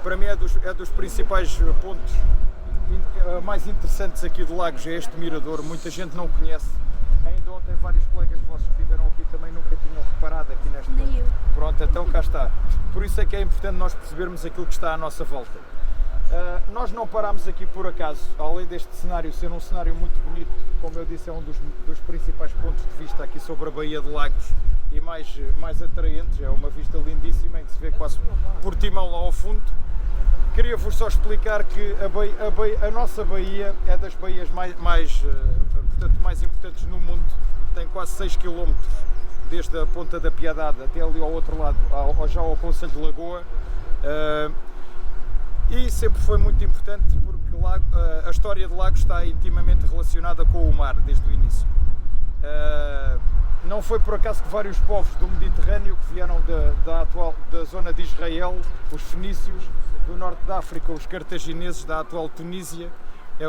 para mim é dos principais pontos mais interessantes aqui de Lagos, é este mirador. Muita gente não conhece. Ainda ontem vários colegas vossos que estiveram aqui também nunca tinham reparado aqui nesta... Nem eu. Pronto, então cá está. Por isso é que é importante nós percebermos aquilo que está à nossa volta. Nós não parámos aqui por acaso, além deste cenário ser um cenário muito bonito, como eu disse, é um dos principais pontos de vista aqui sobre a Baía de Lagos e mais atraentes, é uma vista lindíssima em que se vê quase Portimão lá ao fundo. Queria-vos só explicar que a nossa baía é das baías mais importantes no mundo, tem quase 6 km desde a Ponta da Piedade até ali ao outro lado, já ao Concelho de Lagoa. E sempre foi muito importante porque a história de Lagos está intimamente relacionada com o mar desde o início. Não foi por acaso que vários povos do Mediterrâneo que vieram da zona de Israel, os fenícios, do norte da África, os cartagineses da atual Tunísia,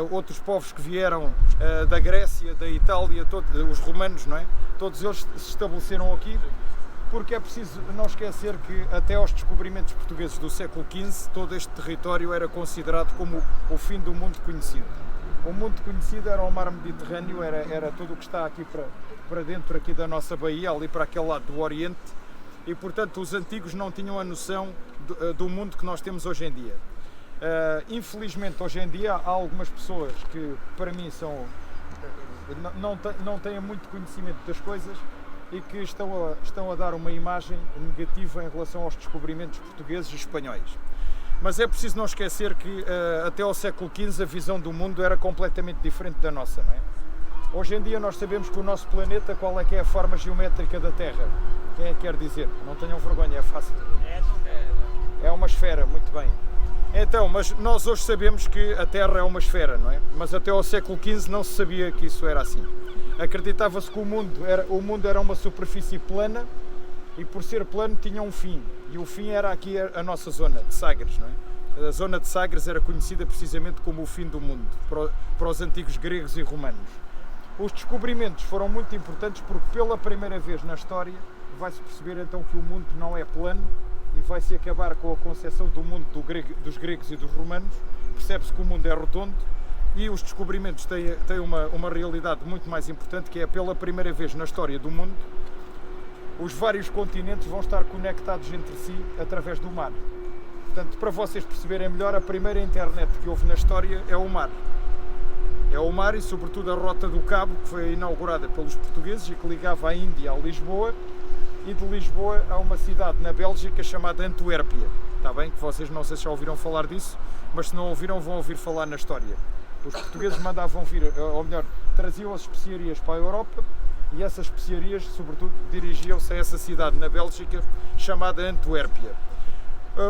outros povos que vieram da Grécia, da Itália, os romanos, não é? Todos eles se estabeleceram aqui. Porque é preciso não esquecer que até aos descobrimentos portugueses do século XV, todo este território era considerado como o fim do mundo conhecido. O mundo conhecido era o mar Mediterrâneo, era tudo o que está aqui para dentro aqui da nossa baía, ali para aquele lado do Oriente, e portanto os antigos não tinham a noção do mundo que nós temos hoje em dia. Infelizmente hoje em dia há algumas pessoas que para mim não têm muito conhecimento das coisas, e que estão a dar uma imagem negativa em relação aos descobrimentos portugueses e espanhóis. Mas é preciso não esquecer que até ao século XV a visão do mundo era completamente diferente da nossa, não é? Hoje em dia nós sabemos que o nosso planeta, qual é que é a forma geométrica da Terra? Quem é que quer dizer? Não tenham vergonha, é fácil. É uma esfera, muito bem. Então, mas nós hoje sabemos que a Terra é uma esfera, não é? Mas até ao século XV não se sabia que isso era assim. Acreditava-se que o mundo era uma superfície plana e por ser plano tinha um fim. E o fim era aqui a nossa zona de Sagres, não é? A zona de Sagres era conhecida precisamente como o fim do mundo, para os antigos gregos e romanos. Os descobrimentos foram muito importantes porque pela primeira vez na história vai-se perceber então que o mundo não é plano e vai-se acabar com a concepção do mundo dos gregos e dos romanos. Percebe-se que o mundo é redondo. E os descobrimentos têm uma realidade muito mais importante, que é pela primeira vez na história do mundo, os vários continentes vão estar conectados entre si através do mar. Portanto, para vocês perceberem melhor, a primeira internet que houve na história é o mar. É o mar e, sobretudo, a Rota do Cabo, que foi inaugurada pelos portugueses e que ligava a Índia a Lisboa, e de Lisboa a uma cidade na Bélgica chamada Antuérpia. Está bem? Que vocês não sei se já ouviram falar disso, mas se não ouviram, vão ouvir falar na história. Os portugueses mandavam vir, ou melhor, traziam as especiarias para a Europa e essas especiarias, sobretudo, dirigiam-se a essa cidade na Bélgica chamada Antuérpia.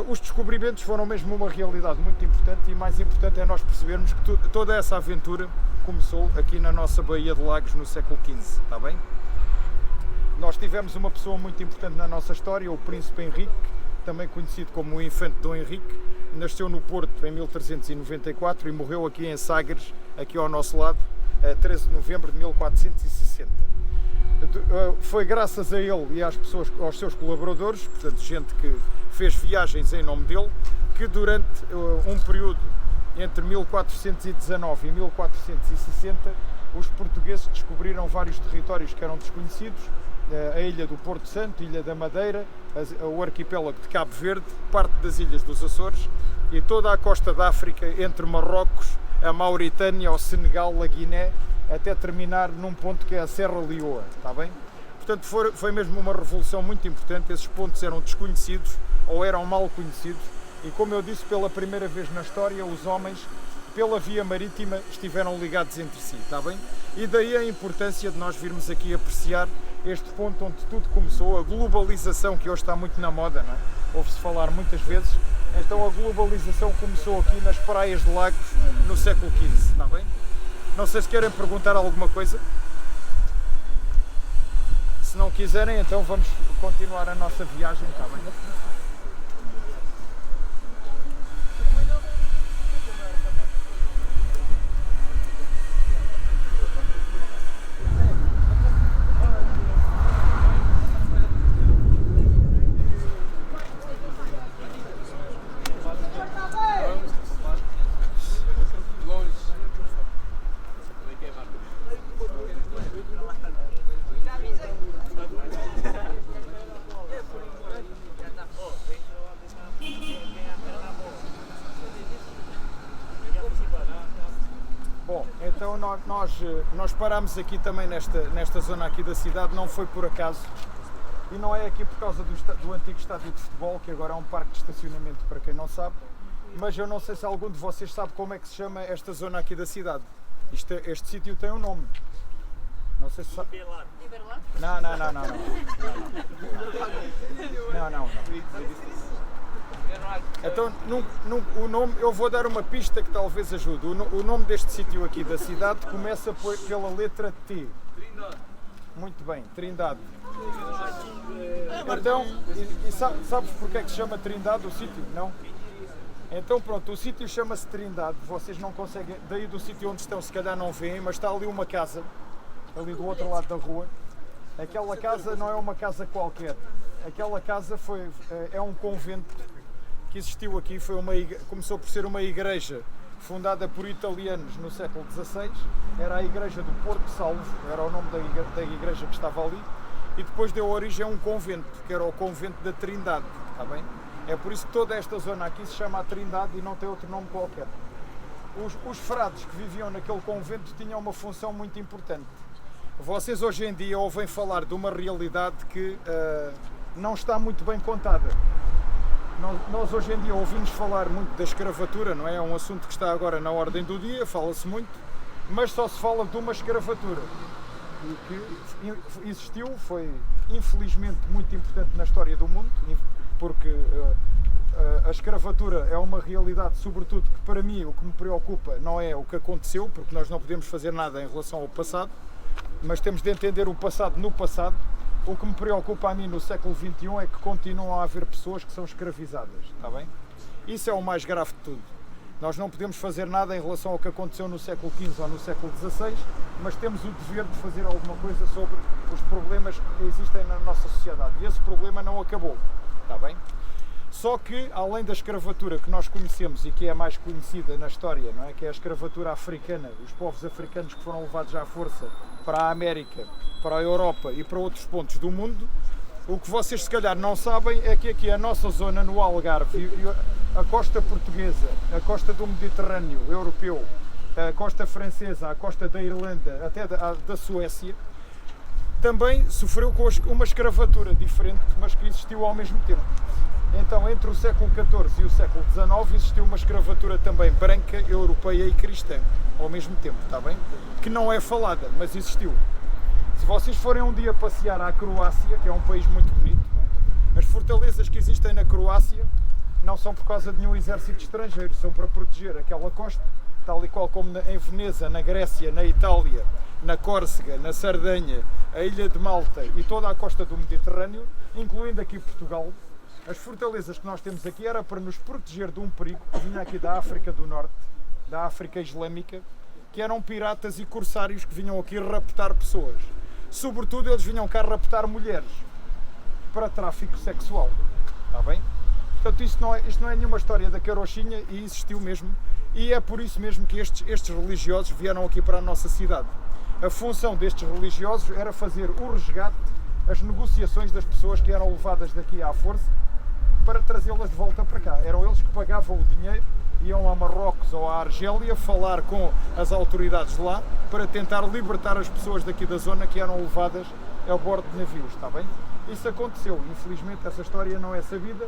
Os descobrimentos foram mesmo uma realidade muito importante e mais importante é nós percebermos que toda essa aventura começou aqui na nossa Baía de Lagos no século XV, está bem? Nós tivemos uma pessoa muito importante na nossa história, o Príncipe Henrique, também conhecido como o Infante Dom Henrique. Nasceu no Porto em 1394 e morreu aqui em Sagres, aqui ao nosso lado, a 13 de novembro de 1460. Foi graças a ele e aos seus colaboradores, portanto gente que fez viagens em nome dele, que durante um período entre 1419 e 1460 os portugueses descobriram vários territórios que eram desconhecidos, a ilha do Porto Santo, Ilha da Madeira, o arquipélago de Cabo Verde, parte das ilhas dos Açores e toda a costa da África, entre Marrocos, a Mauritânia, o Senegal, a Guiné, até terminar num ponto que é a Serra Leoa, está bem? Portanto, foi mesmo uma revolução muito importante, esses pontos eram desconhecidos ou eram mal conhecidos e, como eu disse, pela primeira vez na história, os homens, pela via marítima, estiveram ligados entre si, está bem? E daí a importância de nós virmos aqui apreciar este ponto onde tudo começou, a globalização que hoje está muito na moda, não é? Ouve-se falar muitas vezes, então a globalização começou aqui nas praias de Lagos no século XV, está bem? Não sei se querem perguntar alguma coisa. Se não quiserem, então vamos continuar a nossa viagem, está bem? nós parámos aqui também nesta zona aqui da cidade, não foi por acaso. E não é aqui por causa do antigo estádio de futebol, que agora é um parque de estacionamento para quem não sabe. Mas eu não sei se algum de vocês sabe como é que se chama esta zona aqui da cidade. Este sítio tem um nome. Não sei se sabe. Não. Não. Então, o nome, eu vou dar uma pista que talvez ajude. O nome deste sítio aqui da cidade começa pela letra T. Muito bem, Trindade. Então, sabes porque é que se chama Trindade o sítio? Não? Então pronto, o sítio chama-se Trindade, vocês não conseguem, daí do sítio onde estão se calhar não veem, mas está ali uma casa, ali do outro lado da rua. Aquela casa não é uma casa qualquer, aquela casa é um convento que existiu aqui, começou por ser uma igreja fundada por italianos no século XVI, era a igreja do Porto Salvo, era o nome da igreja que estava ali, e depois deu origem a um convento, que era o convento da Trindade, está bem? É por isso que toda esta zona aqui se chama a Trindade e não tem outro nome qualquer. Os frades que viviam naquele convento tinham uma função muito importante. Vocês hoje em dia ouvem falar de uma realidade que não está muito bem contada. Nós hoje em dia ouvimos falar muito da escravatura, não é? É um assunto que está agora na ordem do dia, fala-se muito, mas só se fala de uma escravatura. E que existiu, foi infelizmente muito importante na história do mundo, porque a escravatura é uma realidade, sobretudo, que para mim o que me preocupa não é o que aconteceu, porque nós não podemos fazer nada em relação ao passado, mas temos de entender o passado no passado. O que me preocupa a mim no século XXI é que continuam a haver pessoas que são escravizadas, está bem? Isso é o mais grave de tudo. Nós não podemos fazer nada em relação ao que aconteceu no século XV ou no século XVI, mas temos o dever de fazer alguma coisa sobre os problemas que existem na nossa sociedade. E esse problema não acabou, está bem? Só que, além da escravatura que nós conhecemos e que é mais conhecida na história, não é? Que é a escravatura africana, os povos africanos que foram levados à força para a América, para a Europa e para outros pontos do mundo, o que vocês se calhar não sabem é que aqui a nossa zona no Algarve, a costa portuguesa, a costa do Mediterrâneo europeu, a costa francesa, a costa da Irlanda, até da Suécia, também sofreu com uma escravatura diferente, mas que existiu ao mesmo tempo. Então, entre o século XIV e o século XIX, existiu uma escravatura também branca, europeia e cristã, ao mesmo tempo, está bem? Que não é falada, mas existiu. Se vocês forem um dia passear à Croácia, que é um país muito bonito, as fortalezas que existem na Croácia não são por causa de nenhum exército estrangeiro, são para proteger aquela costa, tal e qual como em Veneza, na Grécia, na Itália, na Córcega, na Sardenha, a ilha de Malta e toda a costa do Mediterrâneo, incluindo aqui Portugal. As fortalezas que nós temos aqui era para nos proteger de um perigo que vinha aqui da África do Norte, da África Islâmica, que eram piratas e corsários que vinham aqui raptar pessoas. Sobretudo eles vinham cá raptar mulheres para tráfico sexual, está bem? Portanto, isto não é nenhuma história da carochinha e existiu mesmo, e é por isso mesmo que estes religiosos vieram aqui para a nossa cidade. A função destes religiosos era fazer o resgate, as negociações das pessoas que eram levadas daqui à força para trazê-las de volta para cá. Eram eles que pagavam o dinheiro, iam a Marrocos ou à Argélia falar com as autoridades de lá para tentar libertar as pessoas daqui da zona que eram levadas a bordo de navios, está bem? Isso aconteceu, infelizmente essa história não é sabida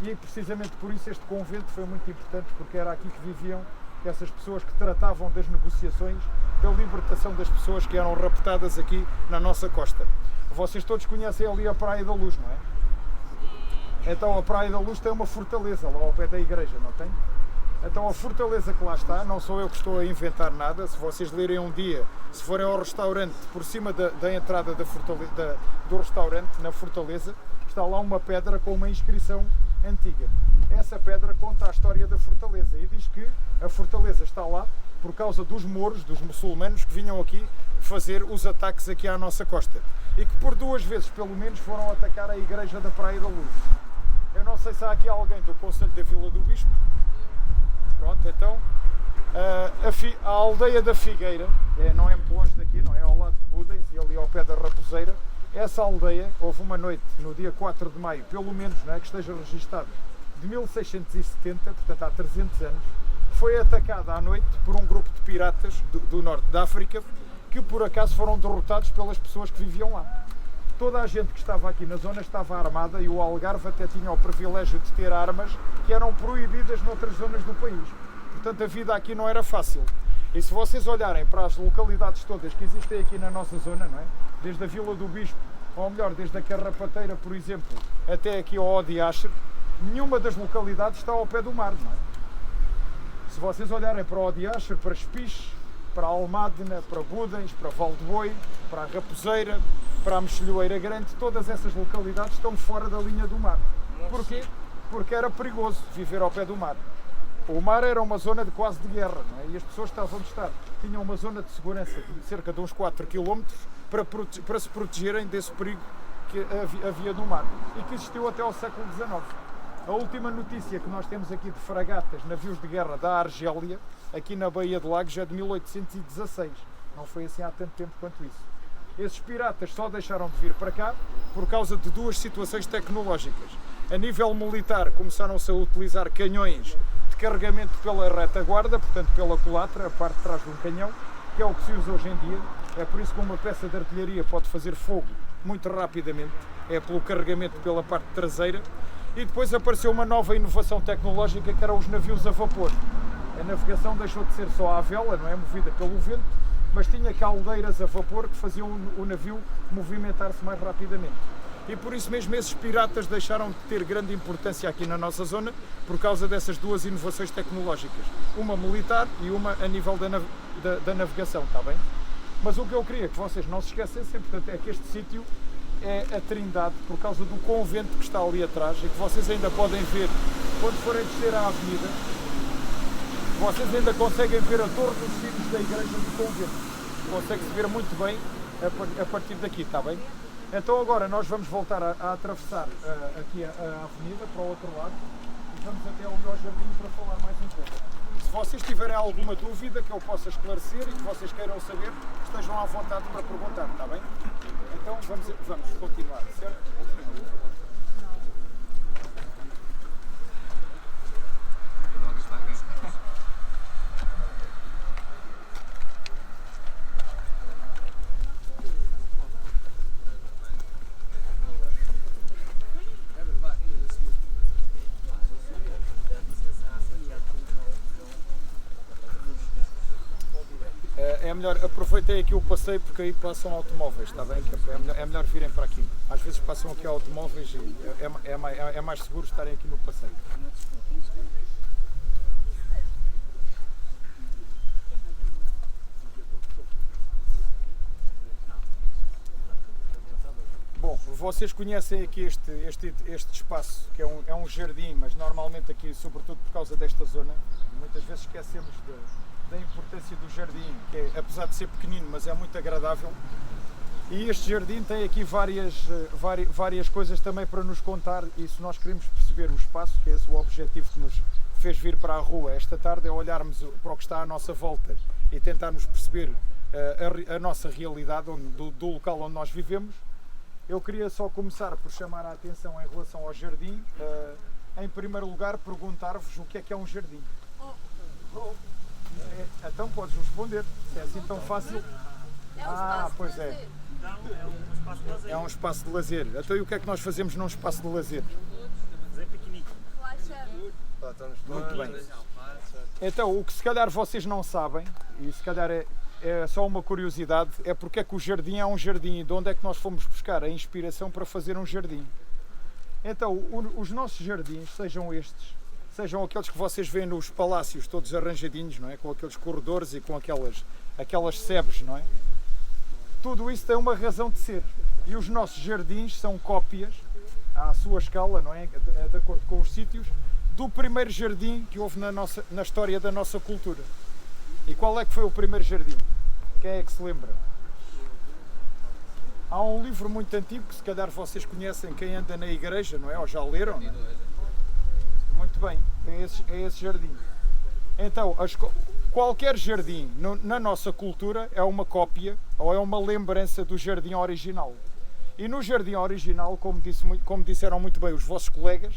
e precisamente por isso este convento foi muito importante, porque era aqui que viviam essas pessoas que tratavam das negociações da libertação das pessoas que eram raptadas aqui na nossa costa. Vocês todos conhecem ali a Praia da Luz, não é? Então a Praia da Luz tem uma fortaleza lá ao pé da igreja, não tem? Então a fortaleza que lá está, não sou eu que estou a inventar nada, se vocês lerem um dia, se forem ao restaurante, por cima da entrada do restaurante, na fortaleza, está lá uma pedra com uma inscrição antiga. Essa pedra conta a história da fortaleza e diz que a fortaleza está lá por causa dos mouros, dos muçulmanos que vinham aqui fazer os ataques aqui à nossa costa e que por 2 vezes pelo menos foram atacar a igreja da Praia da Luz. Eu não sei se há aqui alguém do Conselho da Vila do Bispo. Pronto, então a aldeia da Figueira, não é muito longe daqui, não é ao lado de Budens e ali ao pé da Raposeira. Essa aldeia, houve uma noite no dia 4 de maio, pelo menos, não é, que esteja registado, de 1670, portanto há 300 anos, foi atacada à noite por um grupo de piratas do norte da África, que por acaso foram derrotados pelas pessoas que viviam lá. Toda a gente que estava aqui na zona estava armada e o Algarve até tinha o privilégio de ter armas que eram proibidas noutras zonas do país. Portanto, a vida aqui não era fácil. E se vocês olharem para as localidades todas que existem aqui na nossa zona, não é? Desde a Vila do Bispo, ou melhor, desde a Carrapateira, por exemplo, até aqui ao Odiache, nenhuma das localidades está ao pé do mar, não é? Se vocês olharem para o Odiache, para Espiche, para a Almádena, para Budens, para Valdeboi, para a Raposeira, para a Mexilhoeira Grande, todas essas localidades estão fora da linha do mar. Porquê? Porque era perigoso viver ao pé do mar. O mar era uma zona de quase de guerra, não é? E as pessoas estavam onde estar. Tinham uma zona de segurança de cerca de uns 4 km para se protegerem desse perigo que havia no mar e que existiu até ao século XIX. A última notícia que nós temos aqui de fragatas, navios de guerra da Argélia, aqui na Baía de Lagos, é de 1816. Não foi assim há tanto tempo quanto isso. Esses piratas só deixaram de vir para cá por causa de duas situações tecnológicas. A nível militar, começaram-se a utilizar canhões de carregamento pela retaguarda, portanto pela culatra, a parte de trás de um canhão, que é o que se usa hoje em dia. É por isso que uma peça de artilharia pode fazer fogo muito rapidamente, é pelo carregamento pela parte traseira. E depois apareceu uma nova inovação tecnológica, que eram os navios a vapor. A navegação deixou de ser só à vela, não é, movida pelo vento, mas tinha caldeiras a vapor que faziam o navio movimentar-se mais rapidamente. E por isso mesmo esses piratas deixaram de ter grande importância aqui na nossa zona por causa dessas duas inovações tecnológicas. Uma militar e uma a nível da navegação, está bem? Mas o que eu queria que vocês não se esquecessem, portanto, é que este sítio é a Trindade, por causa do convento que está ali atrás e que vocês ainda podem ver quando forem descer a avenida. Vocês ainda conseguem ver a torre dos sinos da igreja do convento. Consegue-se ver muito bem a partir daqui, está bem? Então agora nós vamos voltar a atravessar aqui a avenida para o outro lado e vamos até ao meu jardim para falar mais um pouco. Se vocês tiverem alguma dúvida que eu possa esclarecer e que vocês queiram saber, estejam à vontade para perguntar, está bem? Então vamos continuar, certo? É melhor, aproveitem aqui o passeio porque aí passam automóveis, está bem? É melhor virem para aqui. Às vezes passam aqui automóveis e é mais seguro estarem aqui no passeio. Bom, vocês conhecem aqui este espaço, que é um jardim, mas normalmente aqui, sobretudo por causa desta zona, muitas vezes esquecemos da importância do jardim, que é, apesar de ser pequenino, mas é muito agradável. E este jardim tem aqui várias coisas também para nos contar, e se nós queremos perceber o espaço, que é esse o objetivo que nos fez vir para a rua esta tarde, é olharmos para o que está à nossa volta e tentarmos perceber a nossa realidade do local onde nós vivemos. Eu queria só começar por chamar a atenção em relação ao jardim. Em primeiro lugar, perguntar-vos o que é um jardim. Então podes responder, se é assim tão fácil. Pois é. É um espaço de lazer. Então e o que é que nós fazemos num espaço de lazer? Fazer piquenique. Muito bem. Então, o que se calhar vocês não sabem, e se calhar é só uma curiosidade, é porque é que o jardim é um jardim e de onde é que nós fomos buscar a inspiração para fazer um jardim. Então, os nossos jardins, sejam estes, sejam aqueles que vocês veem nos palácios, todos arranjadinhos, não é? Com aqueles corredores e com aquelas sebes, não é? Tudo isso tem uma razão de ser. E os nossos jardins são cópias, à sua escala, não é? De acordo com os sítios, do primeiro jardim que houve na história da nossa cultura. E qual é que foi o primeiro jardim? Quem é que se lembra? Há um livro muito antigo que se calhar vocês conhecem, quem anda na igreja, não é? Ou já leram, não é? Muito bem, é esse jardim. Então, qualquer jardim na nossa cultura é uma cópia ou é uma lembrança do jardim original. E no jardim original, como disseram muito bem os vossos colegas,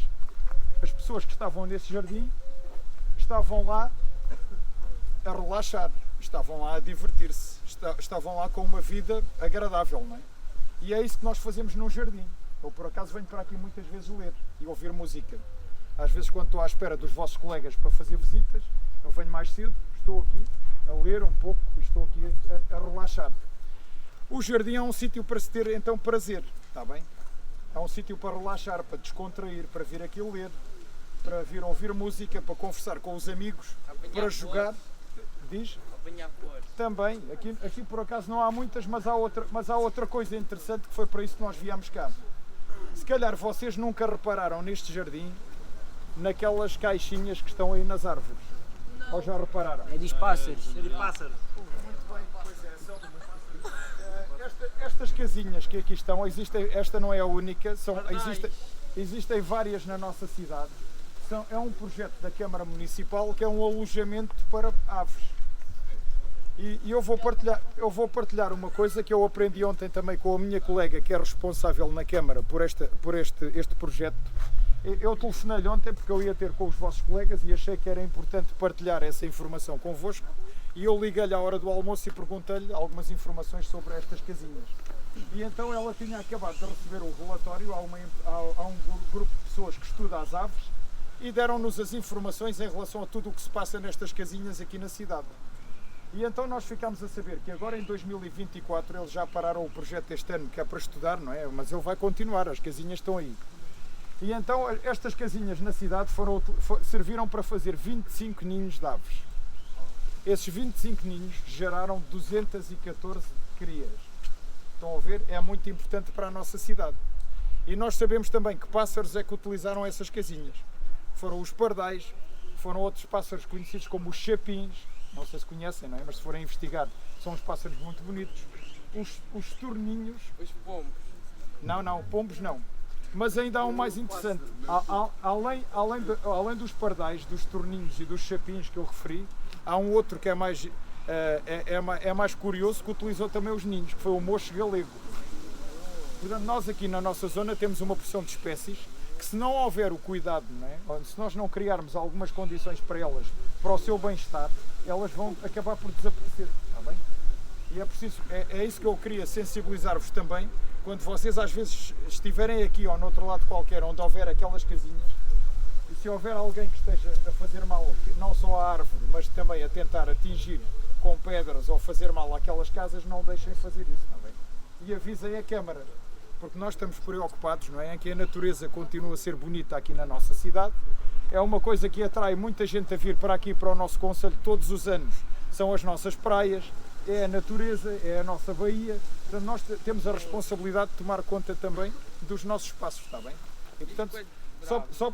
as pessoas que estavam nesse jardim estavam lá a relaxar, estavam lá a divertir-se, estavam lá com uma vida agradável, não é? E é isso que nós fazemos num jardim. Eu, por acaso, venho para aqui muitas vezes ler e ouvir música. Às vezes, quando estou à espera dos vossos colegas para fazer visitas, eu venho mais cedo, estou aqui a ler um pouco e estou aqui a relaxar. O jardim é um sítio para se ter, então, prazer, está bem? É um sítio para relaxar, para descontrair, para vir aqui ler, para vir ouvir música, para conversar com os amigos, para jogar. Diz? Também, aqui por acaso não há muitas, mas há outra coisa interessante que foi para isso que nós viemos cá. Se calhar vocês nunca repararam neste jardim, naquelas caixinhas que estão aí nas árvores. Não. Ou já repararam? É de pássaros. É de pássaro. Muito bem, pois é. Estas casinhas que aqui estão, esta não é a única, existem várias na nossa cidade. É um projeto da Câmara Municipal que é um alojamento para aves. E eu vou partilhar uma coisa que eu aprendi ontem também com a minha colega que é responsável na Câmara por este projeto. Eu telefonei-lhe ontem porque eu ia ter com os vossos colegas e achei que era importante partilhar essa informação convosco. E eu liguei-lhe à hora do almoço e perguntei-lhe algumas informações sobre estas casinhas. E então ela tinha acabado de receber o relatório a um grupo de pessoas que estuda as aves e deram-nos as informações em relação a tudo o que se passa nestas casinhas aqui na cidade. E então nós ficámos a saber que agora em 2024 eles já pararam o projeto este ano, que é para estudar, não é? Mas ele vai continuar, as casinhas estão aí. E então estas casinhas na cidade serviram para fazer 25 ninhos de aves. Esses 25 ninhos geraram 214 crias. Estão a ver? É muito importante para a nossa cidade. E nós sabemos também que pássaros é que utilizaram essas casinhas. Foram os pardais, foram outros pássaros conhecidos como os chapins, não sei se conhecem, não é? Mas se forem investigar, são uns pássaros muito bonitos. Os torninhos... Os pombos. Não, pombos não. Mas ainda há um mais interessante. Além dos pardais, dos torninhos e dos chapins que eu referi, há um outro que é mais curioso, que utilizou também os ninhos, que foi o mocho galego. Portanto, nós aqui na nossa zona temos uma porção de espécies que, se não houver o cuidado, não é? Se nós não criarmos algumas condições para elas, para o seu bem-estar, elas vão acabar por desaparecer, está bem? E é preciso, é isso que eu queria sensibilizar-vos também, quando vocês às vezes estiverem aqui ou no outro lado qualquer, onde houver aquelas casinhas, e se houver alguém que esteja a fazer mal, não só à árvore, mas também a tentar atingir com pedras ou fazer mal àquelas casas, não deixem fazer isso, está bem? E avisem a Câmara, porque nós estamos preocupados, não é? Em que a natureza continua a ser bonita aqui na nossa cidade. É uma coisa que atrai muita gente a vir para aqui, para o nosso concelho, todos os anos. São as nossas praias, é a natureza, é a nossa baía. Portanto, nós temos a responsabilidade de tomar conta também dos nossos espaços, está bem? E, portanto, só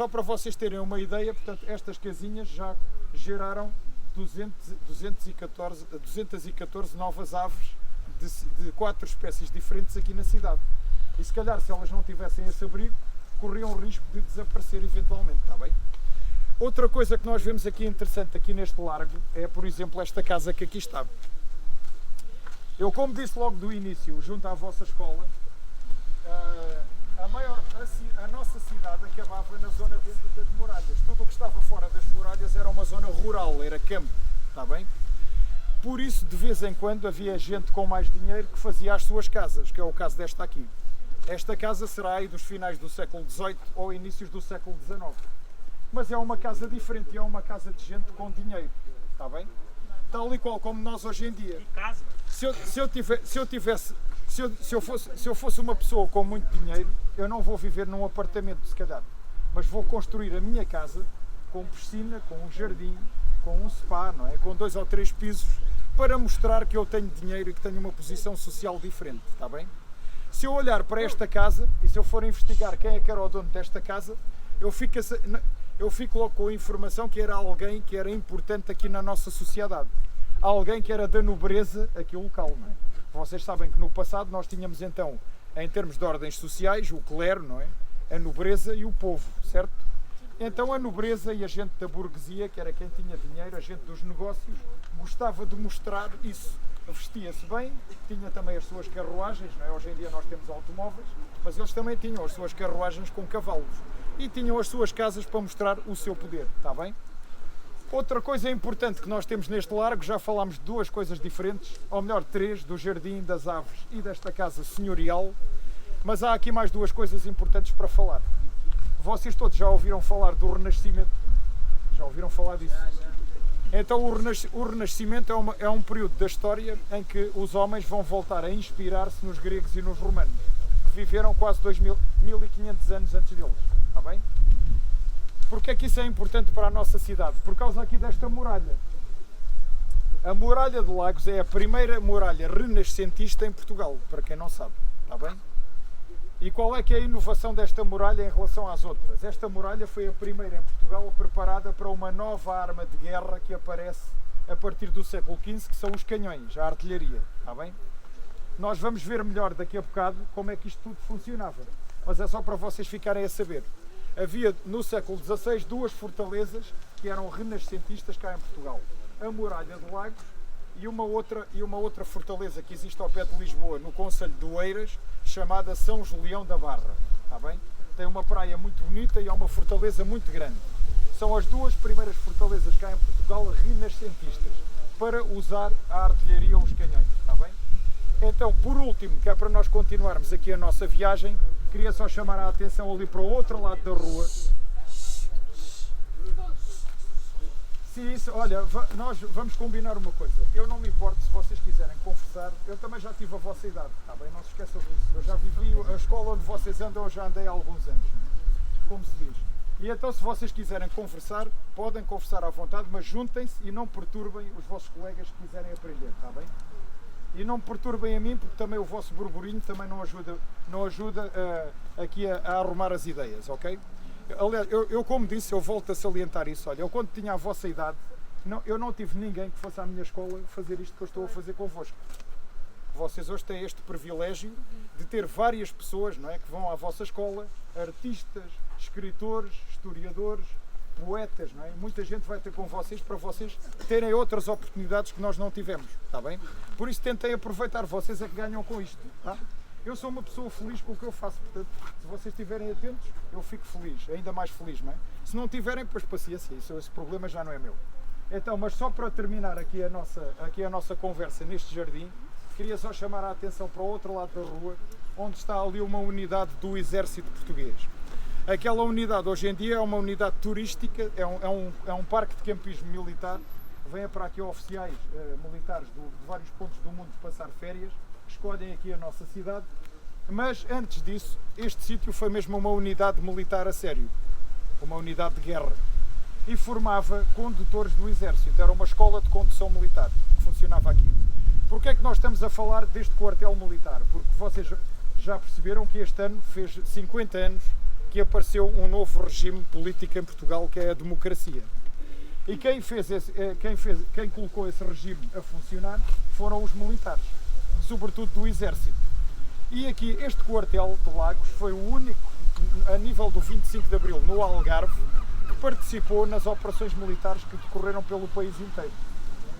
para vocês terem uma ideia, portanto, estas casinhas já geraram 214 novas aves de 4 espécies diferentes aqui na cidade. E se calhar, se elas não tivessem esse abrigo, corriam o risco de desaparecer eventualmente, está bem? Outra coisa que nós vemos aqui interessante aqui neste largo é, por exemplo, esta casa que aqui está. Eu, como disse logo do início, junto à vossa escola, a nossa cidade acabava na zona dentro das muralhas. Tudo o que estava fora das muralhas era uma zona rural, era campo, está bem? Por isso, de vez em quando, havia gente com mais dinheiro que fazia as suas casas, que é o caso desta aqui. Esta casa será aí dos finais do século XVIII ou inícios do século XIX. Mas é uma casa diferente, é uma casa de gente com dinheiro, está bem? Tal e qual como nós hoje em dia. Se eu fosse uma pessoa com muito dinheiro, eu não vou viver num apartamento, se calhar. Mas vou construir a minha casa com piscina, com um jardim, com um spa, não é? Com 2 ou 3 pisos, para mostrar que eu tenho dinheiro e que tenho uma posição social diferente, está bem? Se eu olhar para esta casa e se eu for investigar quem é que era o dono desta casa, eu fico logo com a informação que era alguém que era importante aqui na nossa sociedade. Alguém que era da nobreza aqui local, não é? Vocês sabem que no passado nós tínhamos então, em termos de ordens sociais, o clero, não é? A nobreza e o povo, certo? Então a nobreza e a gente da burguesia, que era quem tinha dinheiro, a gente dos negócios, gostava de mostrar isso. Vestia-se bem, tinha também as suas carruagens, não é? Hoje em dia nós temos automóveis, mas eles também tinham as suas carruagens com cavalos e tinham as suas casas para mostrar o seu poder, está bem? Outra coisa importante que nós temos neste largo, já falámos de duas coisas diferentes, ou melhor, três, do jardim, das aves e desta casa senhorial, mas há aqui mais duas coisas importantes para falar. Vocês todos já ouviram falar do Renascimento? Já ouviram falar disso? Então o Renascimento é um período da história em que os homens vão voltar a inspirar-se nos gregos e nos romanos, que viveram quase 1500 anos antes deles, está bem? Porque é que isso é importante para a nossa cidade? Por causa aqui desta muralha. A Muralha de Lagos é a primeira muralha renascentista em Portugal, para quem não sabe, está bem? E qual é que é a inovação desta muralha em relação às outras? Esta muralha foi a primeira em Portugal preparada para uma nova arma de guerra que aparece a partir do século XV, que são os canhões, a artilharia, está bem? Nós vamos ver melhor daqui a bocado como é que isto tudo funcionava, mas é só para vocês ficarem a saber. Havia no século XVI duas fortalezas que eram renascentistas cá em Portugal. A Muralha de Lagos e uma outra fortaleza que existe ao pé de Lisboa, no concelho de Oeiras, chamada São Julião da Barra, está bem? Tem uma praia muito bonita e é uma fortaleza muito grande. São as duas primeiras fortalezas cá em Portugal renascentistas, para usar a artilharia ou os canhões, está bem? Então, por último, que é para nós continuarmos aqui a nossa viagem, queria só chamar a atenção ali para o outro lado da rua. Sim, isso, olha, nós vamos combinar uma coisa. Eu não me importo se vocês quiserem conversar. Eu também já tive a vossa idade, está bem? Não se esqueçam disso. Eu já vivi a escola onde vocês andam, eu já andei há alguns anos, como se diz. E então, se vocês quiserem conversar, podem conversar à vontade, mas juntem-se e não perturbem os vossos colegas que quiserem aprender, está bem? E não me perturbem a mim, porque também o vosso burburinho também não ajuda aqui a arrumar as ideias, ok? Aliás, eu como disse, eu volto a salientar isso. Olha, eu quando tinha a vossa idade, eu não tive ninguém que fosse à minha escola fazer isto que eu estou a fazer convosco. Vocês hoje têm este privilégio de ter várias pessoas, não é, que vão à vossa escola, artistas, escritores, historiadores, poetas, não é? Muita gente vai ter com vocês para vocês terem outras oportunidades que nós não tivemos, está bem? Por isso tentem aproveitar, vocês é que ganham com isto, tá? Eu sou uma pessoa feliz com o que eu faço, portanto, se vocês estiverem atentos, eu fico feliz, ainda mais feliz, não é? Se não tiverem, pois paciência, esse problema já não é meu. Então, mas só para terminar aqui a nossa conversa neste jardim, queria só chamar a atenção para o outro lado da rua, onde está ali uma unidade do Exército Português. Aquela unidade hoje em dia é uma unidade turística, é um parque de campismo militar, vêm para aqui oficiais militares de vários pontos do mundo passar férias, escolhem aqui a nossa cidade, mas antes disso, este sítio foi mesmo uma unidade militar a sério, uma unidade de guerra, e formava condutores do Exército, era uma escola de condução militar que funcionava aqui. Porquê é que nós estamos a falar deste quartel militar? Porque vocês já perceberam que este ano fez 50 anos que apareceu um novo regime político em Portugal, que é a democracia. E quem colocou esse regime a funcionar foram os militares, sobretudo do Exército. E aqui este quartel de Lagos foi o único, a nível do 25 de Abril, no Algarve, que participou nas operações militares que decorreram pelo país inteiro.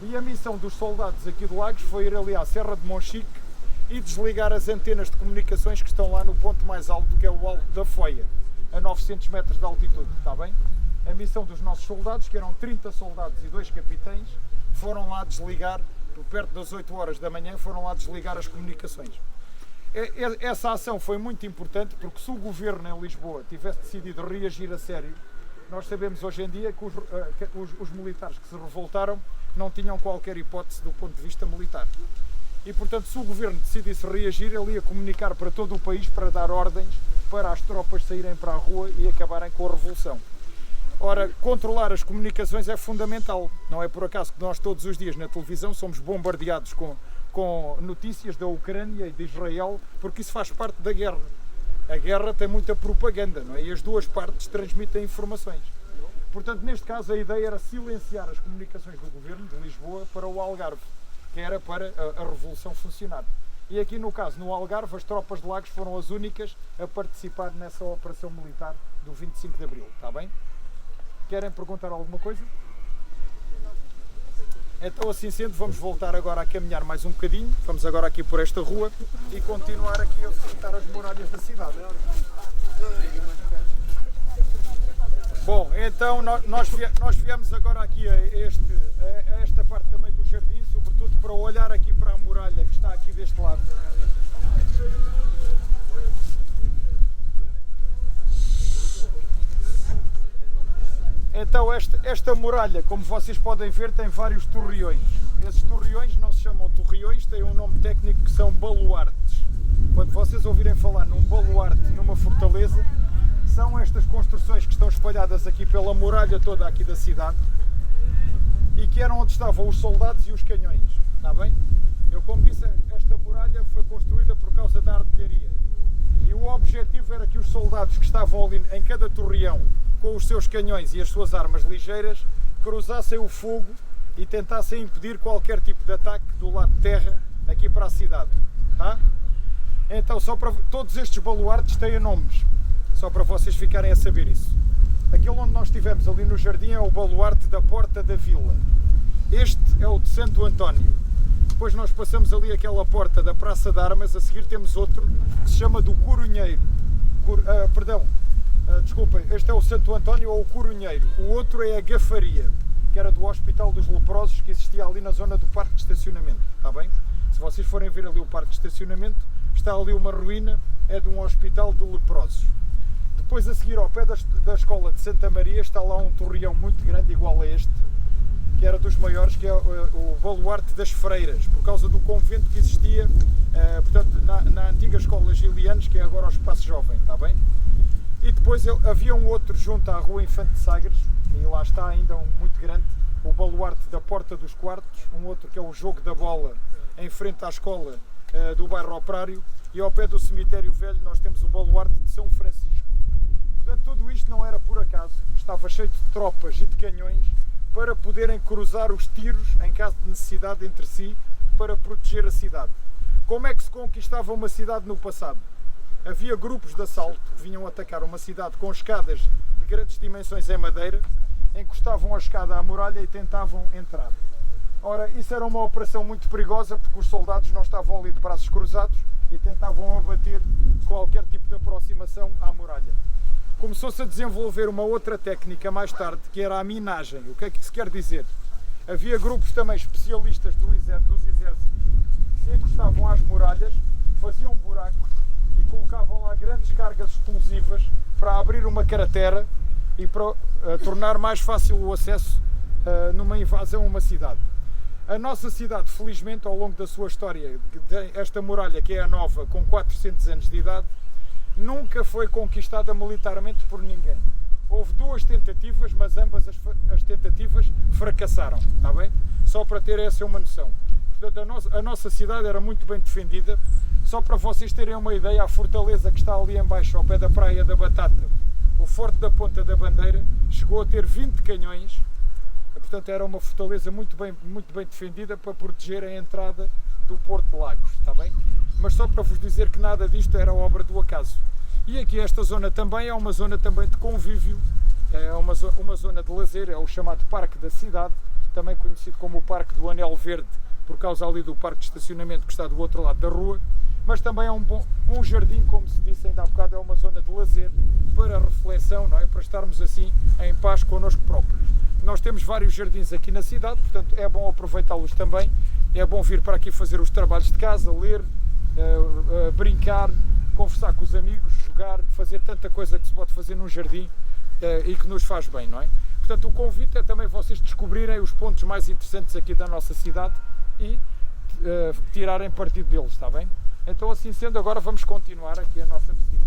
E a missão dos soldados aqui de Lagos foi ir ali à Serra de Monchique e desligar as antenas de comunicações que estão lá no ponto mais alto, que é o Alto da Foia, a 900 metros de altitude, está bem? A missão dos nossos soldados, que eram 30 soldados e 2 capitães, foram lá desligar, perto das 8 horas da manhã, foram lá desligar as comunicações. Essa ação foi muito importante, porque se o governo em Lisboa tivesse decidido reagir a sério, nós sabemos hoje em dia que os militares que se revoltaram não tinham qualquer hipótese do ponto de vista militar. E, portanto, se o governo decidisse reagir, ele ia comunicar para todo o país para dar ordens para as tropas saírem para a rua e acabarem com a revolução. Ora, controlar as comunicações é fundamental. Não é por acaso que nós todos os dias na televisão somos bombardeados com notícias da Ucrânia e de Israel, porque isso faz parte da guerra. A guerra tem muita propaganda, não é? E as duas partes transmitem informações. Portanto, neste caso, a ideia era silenciar as comunicações do governo de Lisboa para o Algarve, que era para a revolução funcionar. E aqui no caso, no Algarve, as tropas de Lagos foram as únicas a participar nessa operação militar do 25 de Abril, está bem? Querem perguntar alguma coisa? Então, assim sendo, vamos voltar agora a caminhar mais um bocadinho, vamos agora aqui por esta rua e continuar aqui a visitar as muralhas da cidade. Bom, então nós viemos agora aqui a esta parte também do jardim, sobretudo para olhar aqui para a muralha que está aqui deste lado. Então esta muralha, como vocês podem ver, tem vários torreões. Esses torreões não se chamam torreões, têm um nome técnico que são baluartes. Quando vocês ouvirem falar num baluarte numa fortaleza, são estas construções que estão espalhadas aqui pela muralha toda aqui da cidade e que eram onde estavam os soldados e os canhões, está bem? Eu, como disse, esta muralha foi construída por causa da artilharia e o objetivo era que os soldados que estavam ali em cada torreão com os seus canhões e as suas armas ligeiras cruzassem o fogo e tentassem impedir qualquer tipo de ataque do lado de terra aqui para a cidade, tá? Então, todos estes baluartes têm nomes, só para vocês ficarem a saber isso. Aquele onde nós estivemos ali no jardim é o baluarte da Porta da Vila. Este é o de Santo António. Depois nós passamos ali aquela porta da Praça de Armas, a seguir temos outro que se chama do Corunheiro. Desculpem, este é o Santo António ou o Corunheiro. O outro é a Gafaria, que era do Hospital dos Leprosos, que existia ali na zona do parque de estacionamento, está bem? Se vocês forem ver ali o parque de estacionamento, está ali uma ruína, é de um hospital de leprosos. Depois, a seguir, ao pé da escola de Santa Maria, está lá um torreão muito grande, igual a este, que era dos maiores, que é o baluarte das freiras, por causa do convento que existia, portanto, na antiga escola Gilianos, que é agora o Espaço Jovem, está bem? E depois havia um outro junto à Rua Infante de Sagres, e lá está ainda um muito grande, o baluarte da Porta dos Quartos, um outro que é o Jogo da Bola, em frente à escola do bairro Operário, e ao pé do Cemitério Velho nós temos o baluarte de São Francisco. Portanto, tudo isto não era por acaso, estava cheio de tropas e de canhões para poderem cruzar os tiros, em caso de necessidade, entre si, para proteger a cidade. Como é que se conquistava uma cidade no passado? Havia grupos de assalto que vinham atacar uma cidade com escadas de grandes dimensões em madeira, encostavam a escada à muralha e tentavam entrar. Ora, isso era uma operação muito perigosa porque os soldados não estavam ali de braços cruzados e tentavam abater qualquer tipo de aproximação à muralha. Começou-se a desenvolver uma outra técnica mais tarde, que era a minagem. O que é que isso quer dizer? Havia grupos também especialistas dos exércitos que se encostavam às muralhas, faziam buracos e colocavam lá grandes cargas explosivas para abrir uma cratera e para tornar mais fácil o acesso numa invasão a uma cidade. A nossa cidade, felizmente, ao longo da sua história, esta muralha, que é a nova, com 400 anos de idade, nunca foi conquistada militarmente por ninguém. Houve duas tentativas, mas ambas as tentativas fracassaram, está bem? Só para ter essa uma noção. Portanto, a nossa cidade era muito bem defendida. Só para vocês terem uma ideia, a fortaleza que está ali em baixo, ao pé da Praia da Batata, o Forte da Ponta da Bandeira, chegou a ter 20 canhões. Portanto, era uma fortaleza muito bem defendida para proteger a entrada do Porto de Lagos, está bem? Mas só para vos dizer que nada disto era obra do acaso. E aqui esta zona também é uma zona também de convívio, é uma zona de lazer, é o chamado Parque da Cidade, também conhecido como o Parque do Anel Verde, por causa ali do parque de estacionamento que está do outro lado da rua, mas também é um jardim, como se disse ainda há bocado, é uma zona de lazer para reflexão, não é? Para estarmos assim em paz connosco próprios. Nós temos vários jardins aqui na cidade, portanto é bom aproveitá-los também, é bom vir para aqui fazer os trabalhos de casa, ler, brincar, conversar com os amigos, jogar, fazer tanta coisa que se pode fazer num jardim e que nos faz bem, não é? Portanto, o convite é também vocês descobrirem os pontos mais interessantes aqui da nossa cidade e tirarem partido deles, está bem? Então, assim sendo, agora vamos continuar aqui a nossa visita.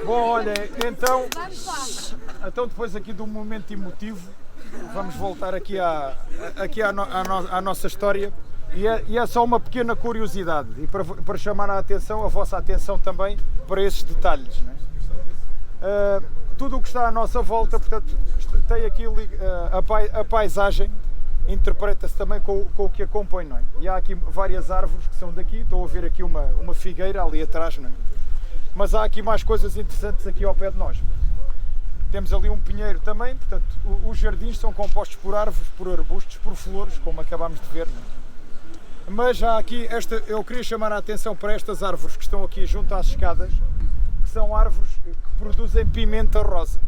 Bom, olha, então depois aqui do momento emotivo, vamos voltar aqui à nossa história. E é só uma pequena curiosidade, e para chamar a vossa atenção também, para esses detalhes. Não é? Tudo o que está à nossa volta, portanto, tem aqui a paisagem, interpreta-se também com o que acompanha. Não é? E há aqui várias árvores que são daqui, estou a ver aqui uma figueira ali atrás, não é? Mas há aqui mais coisas interessantes aqui ao pé de nós. Temos ali um pinheiro também, portanto, os jardins são compostos por árvores, por arbustos, por flores, como acabámos de ver. Não é? Mas já aqui, eu queria chamar a atenção para estas árvores que estão aqui junto às escadas, que são árvores que produzem pimenta rosa.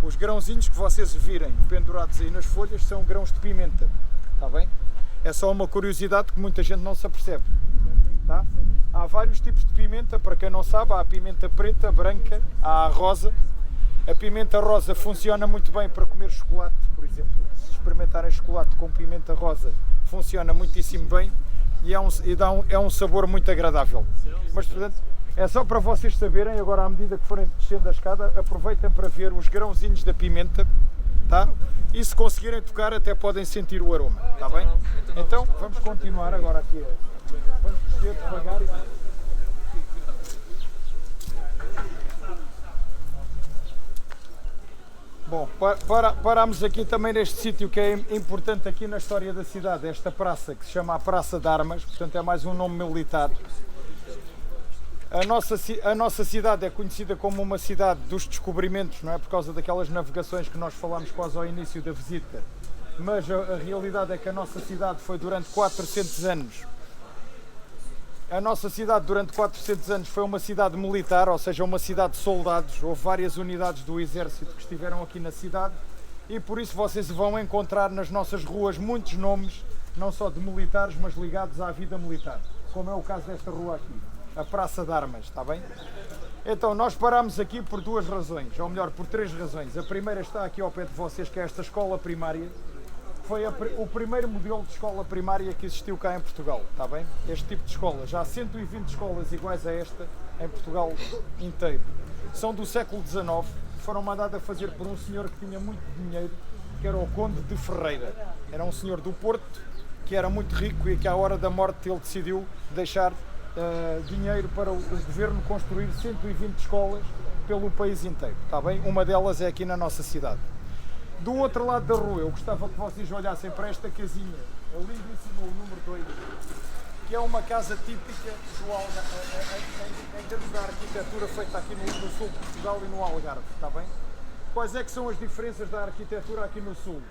Os grãozinhos que vocês virem pendurados aí nas folhas são grãos de pimenta, está bem? É só uma curiosidade que muita gente não se apercebe, tá? Há vários tipos de pimenta, para quem não sabe, há a pimenta preta, branca, há a rosa. A pimenta rosa funciona muito bem para comer chocolate, por exemplo. Se experimentarem chocolate com pimenta rosa, funciona muitíssimo bem e é um sabor muito agradável. Mas, portanto, é só para vocês saberem, agora à medida que forem descendo a escada, aproveitem para ver os grãozinhos da pimenta, tá? E se conseguirem tocar, até podem sentir o aroma, está bem? Então, vamos continuar agora aqui. Vamos descer devagar. Bom, parámos aqui também neste sítio que é importante aqui na história da cidade, esta praça que se chama a Praça de Armas, portanto é mais um nome militar. A nossa cidade é conhecida como uma cidade dos descobrimentos, não é? Por causa daquelas navegações que nós falámos quase ao início da visita. Mas a realidade é que a nossa cidade foi durante 400 anos. A nossa cidade durante 400 anos foi uma cidade militar, ou seja, uma cidade de soldados. Houve várias unidades do exército que estiveram aqui na cidade e por isso vocês vão encontrar nas nossas ruas muitos nomes, não só de militares, mas ligados à vida militar, como é o caso desta rua aqui, a Praça de Armas, está bem? Então, nós parámos aqui por duas razões, ou melhor, por três razões. A primeira está aqui ao pé de vocês, que é esta escola primária. Foi o primeiro modelo de escola primária que existiu cá em Portugal, está bem? Este tipo de escola. Já há 120 escolas iguais a esta em Portugal inteiro. São do século XIX, foram mandadas a fazer por um senhor que tinha muito dinheiro, que era o Conde de Ferreira. Era um senhor do Porto, que era muito rico e que à hora da morte ele decidiu deixar dinheiro para o governo construir 120 escolas pelo país inteiro, está bem? Uma delas é aqui na nossa cidade. Do outro lado da rua, eu gostava que vocês olhassem para esta casinha, a lindíssima, o número 2, que é uma casa típica do Algarve, em termos da arquitetura feita aqui no sul de Portugal e no Algarve, está bem? Quais é que são as diferenças da arquitetura aqui no sul?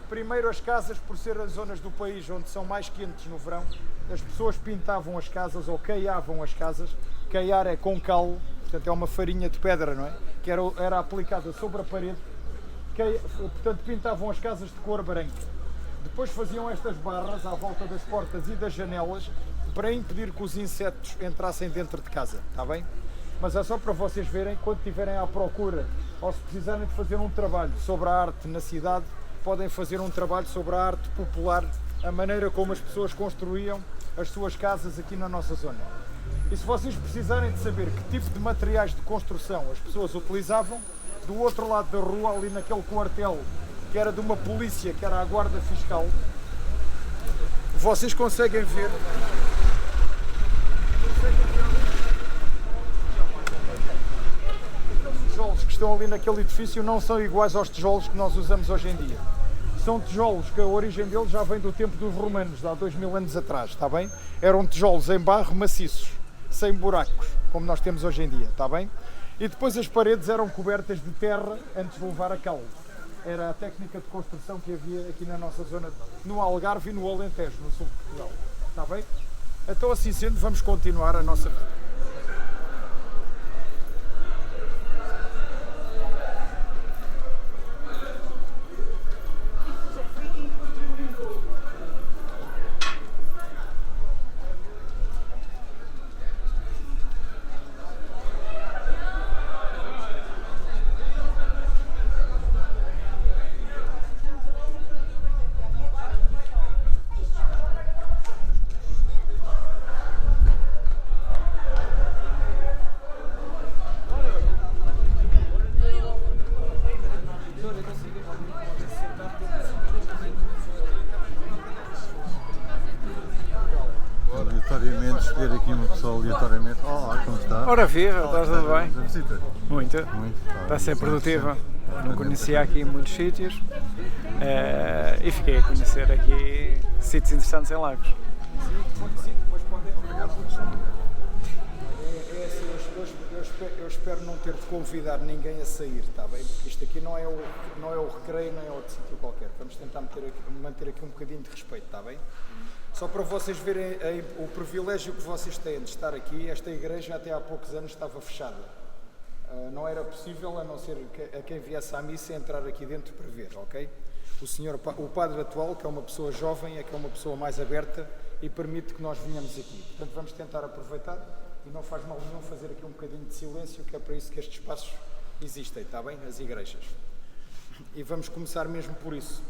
Primeiro, as casas, por ser as zonas do país onde são mais quentes no verão, as pessoas pintavam as casas ou caiavam as casas. Caiar é com cal, portanto é uma farinha de pedra, não é? Que era aplicada sobre a parede. Portanto, pintavam as casas de cor branca. Depois faziam estas barras à volta das portas e das janelas para impedir que os insetos entrassem dentro de casa, está bem? Mas é só para vocês verem, quando estiverem à procura ou se precisarem de fazer um trabalho sobre a arte na cidade, podem fazer um trabalho sobre a arte popular, a maneira como as pessoas construíam as suas casas aqui na nossa zona. E se vocês precisarem de saber que tipo de materiais de construção as pessoas utilizavam, do outro lado da rua, ali naquele quartel que era de uma polícia, que era a Guarda Fiscal, vocês conseguem ver os tijolos que estão ali naquele edifício não são iguais aos tijolos que nós usamos hoje em dia. São tijolos que a origem deles já vem do tempo dos romanos, de há 2000 anos atrás, está bem? Eram tijolos em barro maciços, sem buracos, como nós temos hoje em dia, está bem? E depois as paredes eram cobertas de terra antes de levar a cal. Era a técnica de construção que havia aqui na nossa zona, no Algarve e no Alentejo, no sul de Portugal. Está bem? Então, assim sendo, vamos continuar a nossa... escolher aqui uma pessoa aleatoriamente. Olá, como está? Ora viva, estás tudo bem? Da visita? Muito. Muito. Está a ser produtiva. Não conhecia aqui muitos sítios e fiquei a conhecer aqui sítios interessantes em Lagos. Obrigado por disponibilidade. É assim, eu espero não ter de convidar ninguém a sair, está bem? Porque isto aqui não é o recreio, nem é outro sítio qualquer. Vamos tentar manter aqui um bocadinho de respeito, está bem? Só para vocês verem o privilégio que vocês têm de estar aqui, esta igreja até há poucos anos estava fechada. Não era possível, a não ser a quem viesse à missa, entrar aqui dentro para ver, ok? O padre atual, que é uma pessoa jovem, é que é uma pessoa mais aberta e permite que nós venhamos aqui. Portanto, vamos tentar aproveitar e não faz mal nenhum fazer aqui um bocadinho de silêncio, que é para isso que estes espaços existem, está bem? As igrejas. E vamos começar mesmo por isso.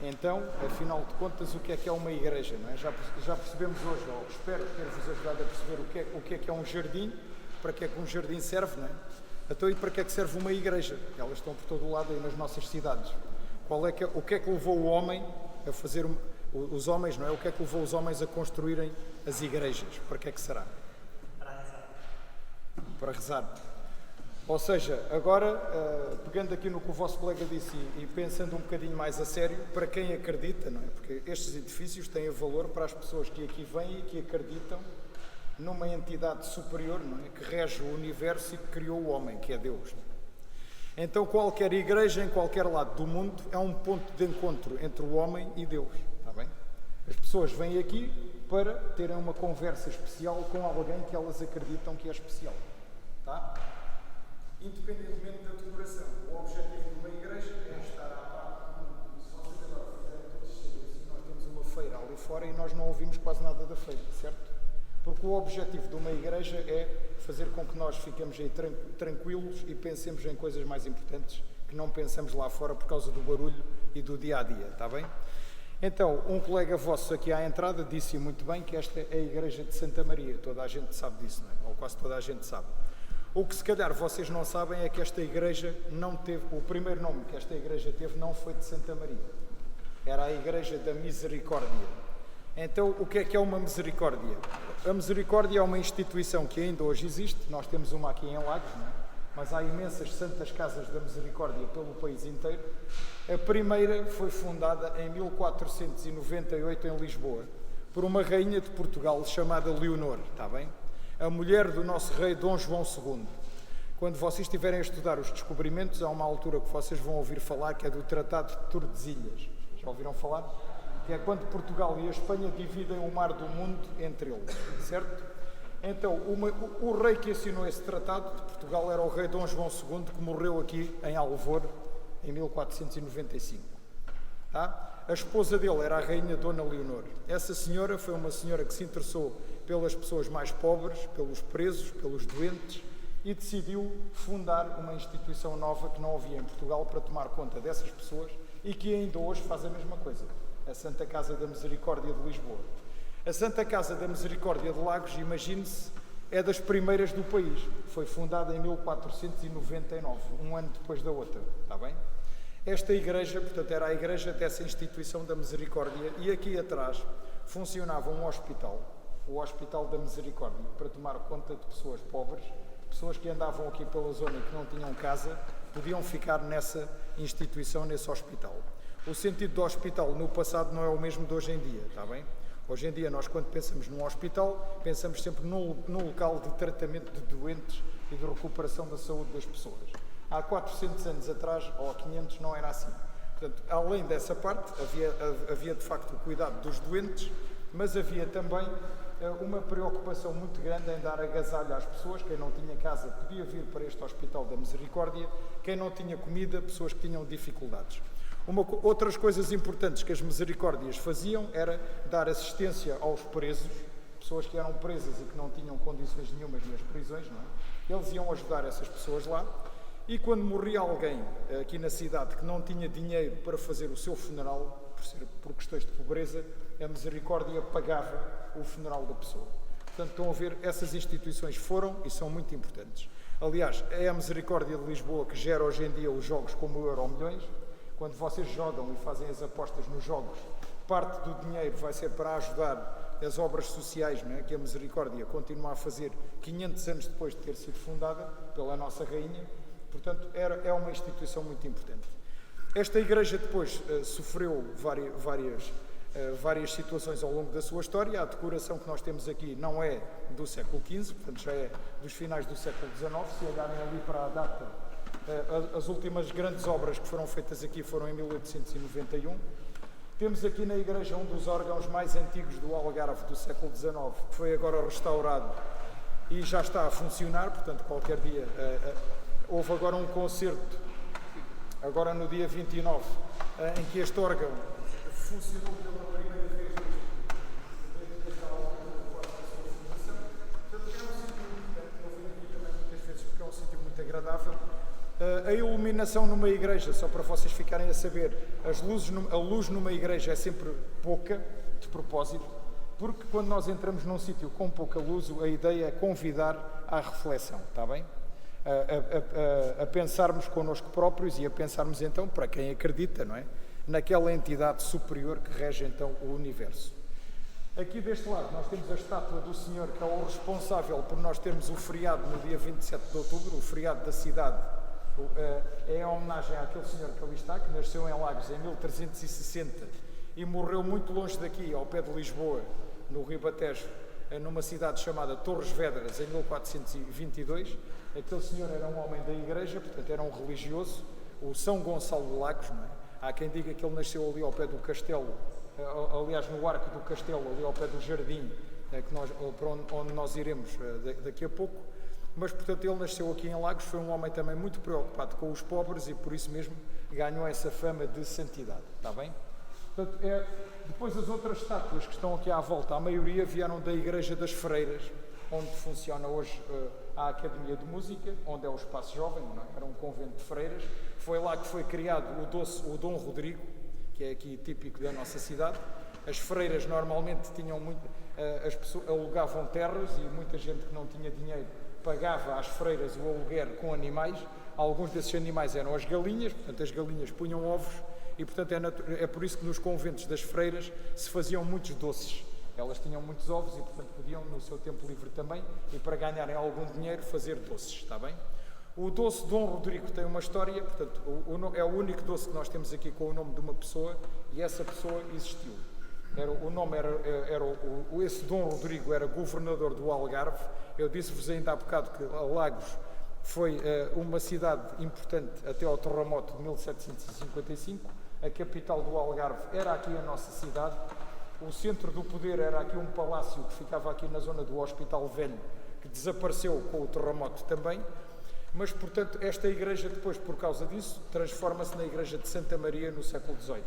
Então, afinal de contas, o que é uma igreja? Não é? Já percebemos hoje, ou espero ter-vos ajudado a perceber o que é um jardim, para que é que um jardim serve, não é? Então, e para que é que serve uma igreja? Elas estão por todo o lado aí nas nossas cidades. O que é que levou o homem a fazer, os homens, não é? O que é que levou os homens a construírem as igrejas? Para que é que será? Para rezar. Ou seja, agora, pegando aqui no que o vosso colega disse e pensando um bocadinho mais a sério, para quem acredita, não é? Porque estes edifícios têm valor para as pessoas que aqui vêm e que acreditam numa entidade superior, não é? Que rege o universo e que criou o homem, que é Deus. Então, qualquer igreja em qualquer lado do mundo é um ponto de encontro entre o homem e Deus, está bem? As pessoas vêm aqui para terem uma conversa especial com alguém que elas acreditam que é especial, tá? Independentemente da decoração, o objetivo de uma igreja é estar à parte do mundo. Se vocês agora fizerem todos os serviços, nós temos uma feira ali fora e nós não ouvimos quase nada da feira, certo? Porque o objetivo de uma igreja é fazer com que nós fiquemos aí tranquilos e pensemos em coisas mais importantes que não pensamos lá fora por causa do barulho e do dia-a-dia, está bem? Então, um colega vosso aqui à entrada disse muito bem que esta é a igreja de Santa Maria. Toda a gente sabe disso, não é? Ou quase toda a gente sabe. O que se calhar vocês não sabem é que esta igreja não teve, o primeiro nome que esta igreja teve não foi de Santa Maria. Era a Igreja da Misericórdia. Então, o que é uma misericórdia? A misericórdia é uma instituição que ainda hoje existe, nós temos uma aqui em Lagos, não é? Mas há imensas santas casas da misericórdia pelo país inteiro. A primeira foi fundada em 1498 em Lisboa, por uma rainha de Portugal chamada Leonor, está bem? A mulher do nosso rei Dom João II. Quando vocês estiverem a estudar os descobrimentos, há uma altura que vocês vão ouvir falar, que é do Tratado de Tordesilhas. Já ouviram falar? Que é quando Portugal e a Espanha dividem o mar do mundo entre eles, certo? Então, o rei que assinou esse tratado de Portugal era o rei Dom João II, que morreu aqui em Alvor, em 1495. Tá? A esposa dele era a rainha Dona Leonor. Essa senhora foi uma senhora que se interessou pelas pessoas mais pobres, pelos presos, pelos doentes, e decidiu fundar uma instituição nova que não havia em Portugal para tomar conta dessas pessoas e que ainda hoje faz a mesma coisa. A Santa Casa da Misericórdia de Lisboa. A Santa Casa da Misericórdia de Lagos, imagine-se, é das primeiras do país. Foi fundada em 1499, um ano depois da outra, está bem? Esta igreja, portanto, era a igreja dessa instituição da Misericórdia e aqui atrás funcionava um hospital, o Hospital da Misericórdia, para tomar conta de pessoas pobres, pessoas que andavam aqui pela zona e que não tinham casa, podiam ficar nessa instituição, nesse hospital. O sentido do hospital no passado não é o mesmo de hoje em dia, está bem? Hoje em dia nós, quando pensamos num hospital, pensamos sempre num local de tratamento de doentes e de recuperação da saúde das pessoas. Há 400 anos atrás, ou há 500, não era assim. Portanto, além dessa parte, havia de facto o cuidado dos doentes, mas havia também uma preocupação muito grande em dar agasalho às pessoas. Quem não tinha casa podia vir para este Hospital da Misericórdia, quem não tinha comida, pessoas que tinham dificuldades. Outras coisas importantes que as misericórdias faziam era dar assistência aos presos, pessoas que eram presas e que não tinham condições nenhumas nas prisões, não é? Eles iam ajudar essas pessoas lá e quando morria alguém aqui na cidade que não tinha dinheiro para fazer o seu funeral, por questões de pobreza, a misericórdia pagava o funeral da pessoa. Portanto, estão a ver, essas instituições foram e são muito importantes. Aliás, é a misericórdia de Lisboa que gera hoje em dia os jogos como o Euro Milhões. Quando vocês jogam e fazem as apostas nos jogos, parte do dinheiro vai ser para ajudar as obras sociais, não é? Que a Misericórdia continua a fazer 500 anos depois de ter sido fundada pela nossa rainha. Portanto, é uma instituição muito importante. Esta igreja depois sofreu várias situações ao longo da sua história. A decoração que nós temos aqui não é do século XV, portanto já é dos finais do século XIX. Se olharem ali para a data, as últimas grandes obras que foram feitas aqui foram em 1891. Temos aqui na igreja um dos órgãos mais antigos do Algarve do século XIX, que foi agora restaurado e já está a funcionar, portanto qualquer dia. Houve agora um concerto, agora no dia 29, em que este órgão funcionou pela primeira vez desde a altura da sua fundação. Portanto, é um sítio importante, eu venho aqui também muitas vezes porque é um sítio muito agradável. A iluminação numa igreja, só para vocês ficarem a saber, a luz numa igreja é sempre pouca, de propósito, porque quando nós entramos num sítio com pouca luz, a ideia é convidar à reflexão, está bem? A pensarmos connosco próprios e a pensarmos então, para quem acredita, não é? Naquela entidade superior que rege então o universo. Aqui deste lado nós temos a estátua do Senhor, que é o responsável por nós termos o feriado no dia 27 de outubro, o feriado da cidade. É em homenagem àquele senhor que ali está, que nasceu em Lagos em 1360 e morreu muito longe daqui, ao pé de Lisboa, no Ribatejo, numa cidade chamada Torres Vedras, em 1422. Aquele senhor era um homem da igreja, portanto era um religioso, o São Gonçalo de Lagos, não é? Há quem diga que ele nasceu ali ao pé do castelo, aliás no arco do castelo, ali ao pé do jardim, onde nós iremos daqui a pouco. Mas, portanto, ele nasceu aqui em Lagos, foi um homem também muito preocupado com os pobres e por isso mesmo ganhou essa fama de santidade, está bem? Portanto, depois as outras estátuas que estão aqui à volta, a maioria vieram da Igreja das Freiras, onde funciona hoje a Academia de Música, onde é o Espaço Jovem, não é? Era um convento de freiras. Foi lá que foi criado o Dom Rodrigo, que é aqui típico da nossa cidade. As freiras normalmente tinham as pessoas alugavam terras e muita gente que não tinha dinheiro pagava às freiras o aluguer com animais. Alguns desses animais eram as galinhas, portanto as galinhas punham ovos e portanto é por isso que nos conventos das freiras se faziam muitos doces. Elas tinham muitos ovos e portanto podiam no seu tempo livre também e para ganharem algum dinheiro fazer doces, está bem? O doce Dom Rodrigo tem uma história, portanto é o único doce que nós temos aqui com o nome de uma pessoa e essa pessoa existiu. Esse Dom Rodrigo era governador do Algarve. Eu disse-vos ainda há bocado que Lagos foi uma cidade importante até ao terremoto de 1755. A capital do Algarve era aqui a nossa cidade. O centro do poder era aqui um palácio que ficava aqui na zona do Hospital Velho, que desapareceu com o terremoto também. Mas, portanto, esta igreja depois, por causa disso, transforma-se na igreja de Santa Maria no século XVIII.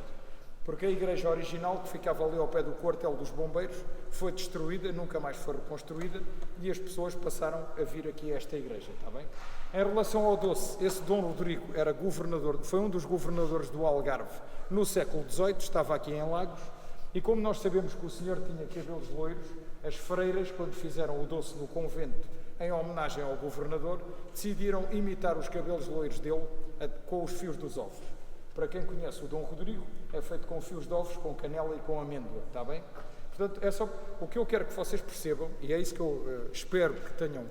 Porque a igreja original, que ficava ali ao pé do quartel dos bombeiros, foi destruída, nunca mais foi reconstruída e as pessoas passaram a vir aqui a esta igreja, está bem? Em relação ao doce, esse Dom Rodrigo era governador, foi um dos governadores do Algarve no século XVIII, estava aqui em Lagos e como nós sabemos que o senhor tinha cabelos loiros, as freiras, quando fizeram o doce no convento em homenagem ao governador, decidiram imitar os cabelos loiros dele com os fios dos ovos. Para quem conhece o Dom Rodrigo, é feito com fios de ovos, com canela e com amêndoa, está bem? Portanto, é só o que eu quero que vocês percebam, e é isso que eu espero que tenham,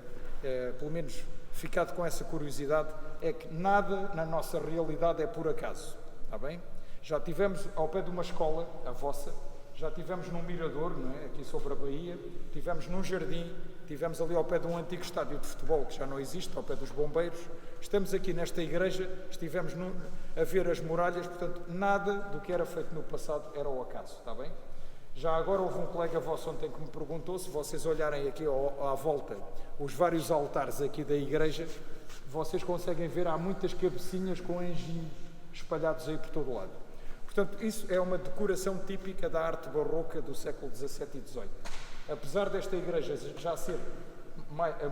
pelo menos, ficado com essa curiosidade, é que nada na nossa realidade é por acaso, está bem? Já tivemos ao pé de uma escola, a vossa, já tivemos num mirador, não é? Aqui sobre a Baía, tivemos num jardim, tivemos ali ao pé de um antigo estádio de futebol que já não existe, ao pé dos bombeiros. Estamos aqui nesta igreja, estivemos a ver as muralhas, portanto, nada do que era feito no passado era ao acaso, está bem? Já agora houve um colega vosso ontem que me perguntou, se vocês olharem aqui à volta os vários altares aqui da igreja, vocês conseguem ver, há muitas cabecinhas com anjinhos espalhados aí por todo o lado. Portanto, isso é uma decoração típica da arte barroca do século XVII e XVIII. Apesar desta igreja já ser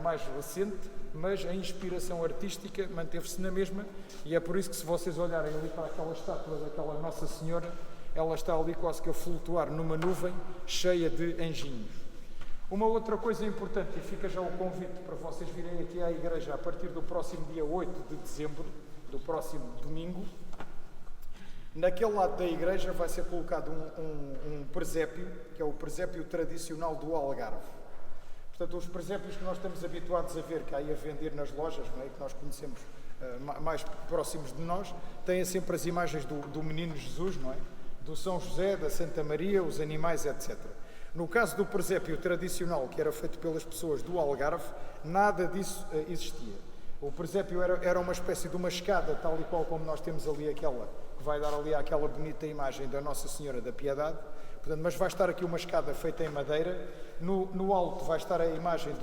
mais recente, mas a inspiração artística manteve-se na mesma e é por isso que se vocês olharem ali para aquela estátua daquela Nossa Senhora, ela está ali quase que a flutuar numa nuvem cheia de anjinhos. Uma outra coisa importante, e fica já o convite para vocês virem aqui à igreja a partir do próximo dia 8 de dezembro, do próximo domingo, Naquele lado da igreja vai ser colocado um presépio, que é o presépio tradicional do Algarve. Portanto, os presépios que nós estamos habituados a ver, que há aí a vender nas lojas, não é? Que nós conhecemos mais próximos de nós, têm sempre as imagens do Menino Jesus, não é? Do São José, da Santa Maria, os animais, etc. No caso do presépio tradicional, que era feito pelas pessoas do Algarve, nada disso existia. O presépio era uma espécie de uma escada, tal e qual como nós temos ali aquela, que vai dar ali aquela bonita imagem da Nossa Senhora da Piedade. Portanto, mas vai estar aqui uma escada feita em madeira. No alto vai estar a imagem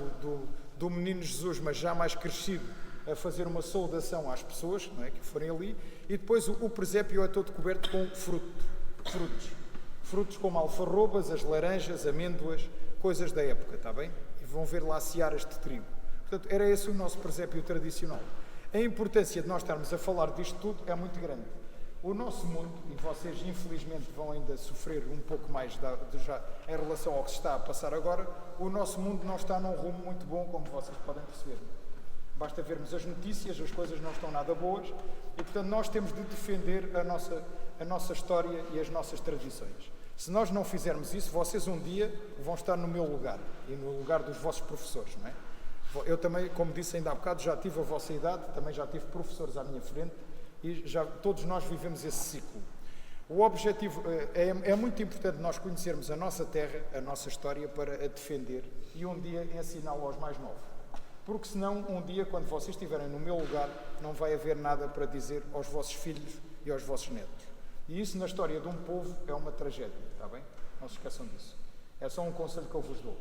do Menino Jesus, mas já mais crescido, a fazer uma saudação às pessoas, não é, que forem ali. E depois o presépio é todo coberto com frutos. Frutos como alfarrobas, as laranjas, amêndoas, coisas da época, está bem? E vão ver lá searas de trigo. Portanto, era esse o nosso presépio tradicional. A importância de nós estarmos a falar disto tudo é muito grande. O nosso mundo, e vocês infelizmente vão ainda sofrer um pouco mais já em relação ao que se está a passar agora, o nosso mundo não está num rumo muito bom, como vocês podem perceber. Basta vermos as notícias, as coisas não estão nada boas, e portanto nós temos de defender a nossa história e as nossas tradições. Se nós não fizermos isso, vocês um dia vão estar no meu lugar, e no lugar dos vossos professores, não é? Eu também, como disse ainda há bocado, já tive a vossa idade, também já tive professores à minha frente, e já todos nós vivemos esse ciclo. O objetivo é muito importante nós conhecermos a nossa terra, a nossa história, para a defender e um dia ensiná-la aos mais novos. Porque senão, um dia, quando vocês estiverem no meu lugar, não vai haver nada para dizer aos vossos filhos e aos vossos netos. E isso, na história de um povo, é uma tragédia, está bem? Não se esqueçam disso. É só um conselho que eu vos dou.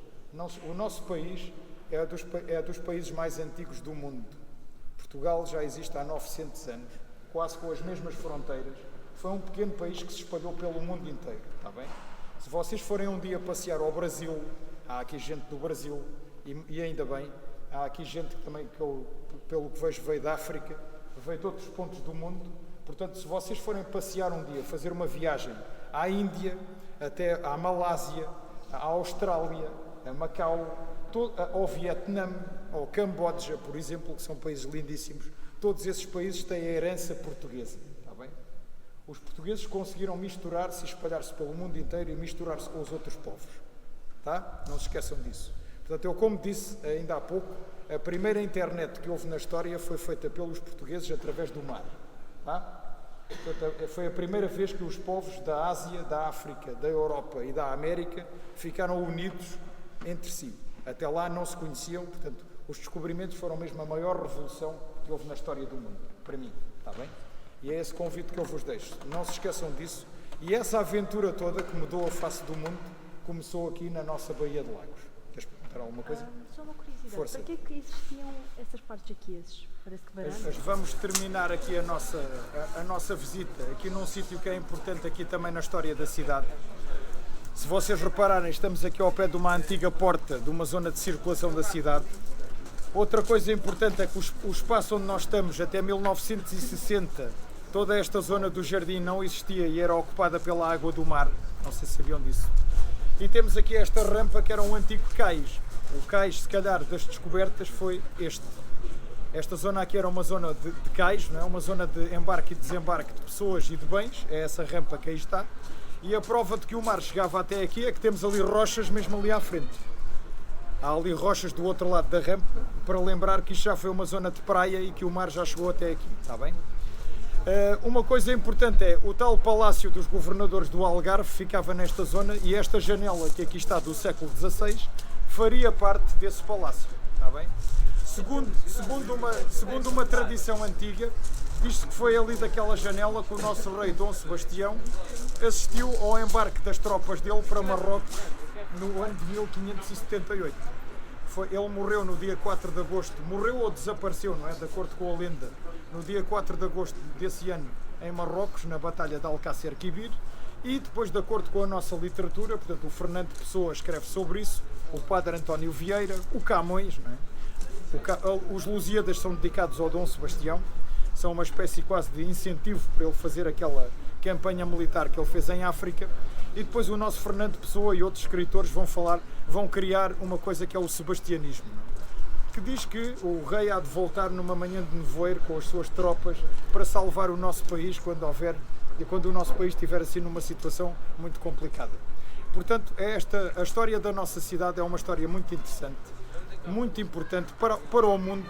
O nosso país é dos países mais antigos do mundo. Portugal já existe há 900 anos, quase com as mesmas fronteiras. Foi um pequeno país que se espalhou pelo mundo inteiro, está bem? Se vocês forem um dia passear ao Brasil, há aqui gente do Brasil, e ainda bem, há aqui gente que também, pelo que vejo, veio da África, veio de outros pontos do mundo. Portanto, se vocês forem passear um dia, fazer uma viagem à Índia, até à Malásia, à Austrália, a Macau, ao Vietnã, ao Camboja, por exemplo, que são países lindíssimos, todos esses países têm a herança portuguesa, está bem? Os portugueses conseguiram misturar-se e espalhar-se pelo mundo inteiro e misturar-se com os outros povos, tá? Não se esqueçam disso. Portanto, eu, como disse ainda há pouco, a primeira internet que houve na história foi feita pelos portugueses através do mar, tá? Portanto, foi a primeira vez que os povos da Ásia, da África, da Europa e da América ficaram unidos entre si. Até lá não se conheciam, portanto, os descobrimentos foram mesmo a maior revolução que houve na história do mundo, para mim, está bem? E é esse convite que eu vos deixo. Não se esqueçam disso. E essa aventura toda que mudou a face do mundo começou aqui na nossa Baía de Lagos. Queres perguntar alguma coisa? Só uma curiosidade. Força. Para que é que existiam essas partes aqui? Parece que Mas varandas. vamos terminar aqui a nossa visita, aqui num sítio que é importante aqui também na história da cidade. Se vocês repararem, estamos aqui ao pé de uma antiga porta, de uma zona de circulação da cidade. Outra coisa importante é que o espaço onde nós estamos, até 1960, toda esta zona do jardim não existia e era ocupada pela água do mar. Não sei se sabiam disso. E temos aqui esta rampa que era um antigo cais. O cais, se calhar, das descobertas foi este. Esta zona aqui era uma zona de cais, não é? Uma zona de embarque e desembarque de pessoas e de bens. É essa rampa que aí está. E a prova de que o mar chegava até aqui é que temos ali rochas mesmo ali à frente. Há ali rochas do outro lado da rampa, para lembrar que isto já foi uma zona de praia e que o mar já chegou até aqui, está bem? Uma coisa importante é, o tal Palácio dos Governadores do Algarve ficava nesta zona e esta janela que aqui está do século XVI faria parte desse palácio, está bem? Segundo uma tradição antiga, diz-se que foi ali daquela janela que o nosso rei Dom Sebastião assistiu ao embarque das tropas dele para Marrocos no ano de 1578. Ele morreu no dia 4 de agosto, morreu ou desapareceu, não é? De acordo com a lenda, no dia 4 de agosto desse ano em Marrocos, na Batalha de Alcácer Quibir, e depois, de acordo com a nossa literatura, portanto, o Fernando Pessoa escreve sobre isso, o Padre António Vieira, o Camões, não é? Os Lusíadas são dedicados ao Dom Sebastião, são uma espécie quase de incentivo para ele fazer aquela campanha militar que ele fez em África, e depois o nosso Fernando Pessoa e outros escritores vão criar uma coisa que é o sebastianismo, que diz que o rei há de voltar numa manhã de nevoeiro com as suas tropas para salvar o nosso país quando houver e quando o nosso país estiver assim numa situação muito complicada. Portanto, a história da nossa cidade é uma história muito interessante, muito importante para o mundo.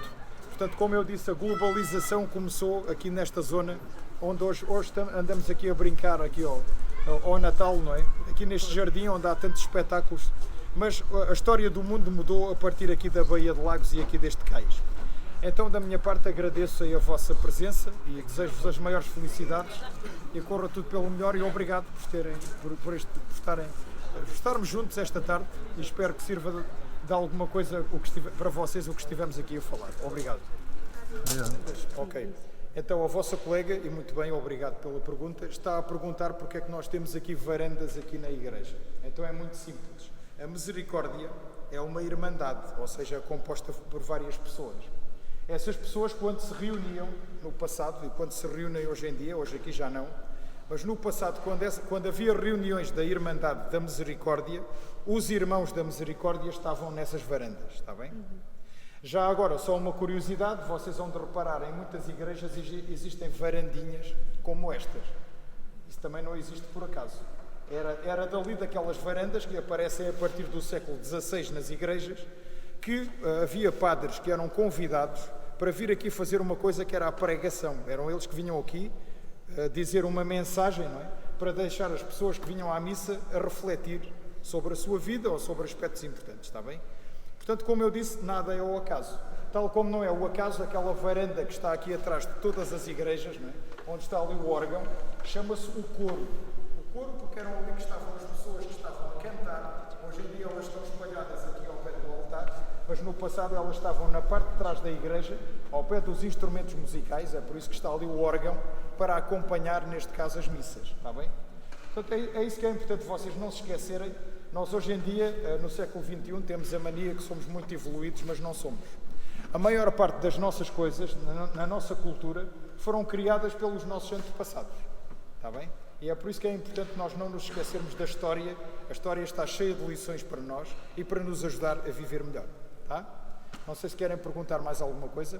Portanto, como eu disse, a globalização começou aqui nesta zona, onde hoje andamos aqui a brincar aqui ao Natal, não é? Aqui neste jardim onde há tantos espetáculos, mas a história do mundo mudou a partir aqui da Baía de Lagos e aqui deste cais. Então, da minha parte, agradeço aí a vossa presença e desejo-vos as maiores felicidades e corra tudo pelo melhor e obrigado por estarmos juntos esta tarde e espero que sirva de alguma coisa para vocês o que estivemos aqui a falar. Obrigado. Ok. Então, a vossa colega, e muito bem, obrigado pela pergunta, está a perguntar porque é que nós temos aqui varandas aqui na igreja. Então é muito simples. A Misericórdia é uma irmandade, ou seja, é composta por várias pessoas. Essas pessoas, quando se reuniam no passado, e quando se reúnem hoje em dia, hoje aqui já não, mas no passado, quando havia reuniões da Irmandade da Misericórdia, os irmãos da Misericórdia estavam nessas varandas, está bem? Já agora, só uma curiosidade, vocês vão de reparar, em muitas igrejas existem varandinhas como estas. Isso também não existe por acaso. Era dali daquelas varandas que aparecem a partir do século XVI nas igrejas, que havia padres que eram convidados para vir aqui fazer uma coisa que era a pregação. Eram eles que vinham aqui dizer uma mensagem, não é? Para deixar as pessoas que vinham à missa a refletir sobre a sua vida ou sobre aspectos importantes, está bem? Portanto, como eu disse, nada é o acaso. Tal como não é o acaso aquela varanda que está aqui atrás de todas as igrejas, não é? Onde está ali o órgão, chama-se o coro. O coro porque eram ali que estavam as pessoas que estavam a cantar. Hoje em dia elas estão espalhadas aqui ao pé do altar, mas no passado elas estavam na parte de trás da igreja, ao pé dos instrumentos musicais, é por isso que está ali o órgão, para acompanhar, neste caso, as missas, está bem? Portanto, é isso que é importante vocês não se esquecerem. Nós, hoje em dia, no século XXI, temos a mania que somos muito evoluídos, mas não somos. A maior parte das nossas coisas, na nossa cultura, foram criadas pelos nossos antepassados, está bem? E é por isso que é importante nós não nos esquecermos da história. A história está cheia de lições para nós e para nos ajudar a viver melhor, tá? Não sei se querem perguntar mais alguma coisa.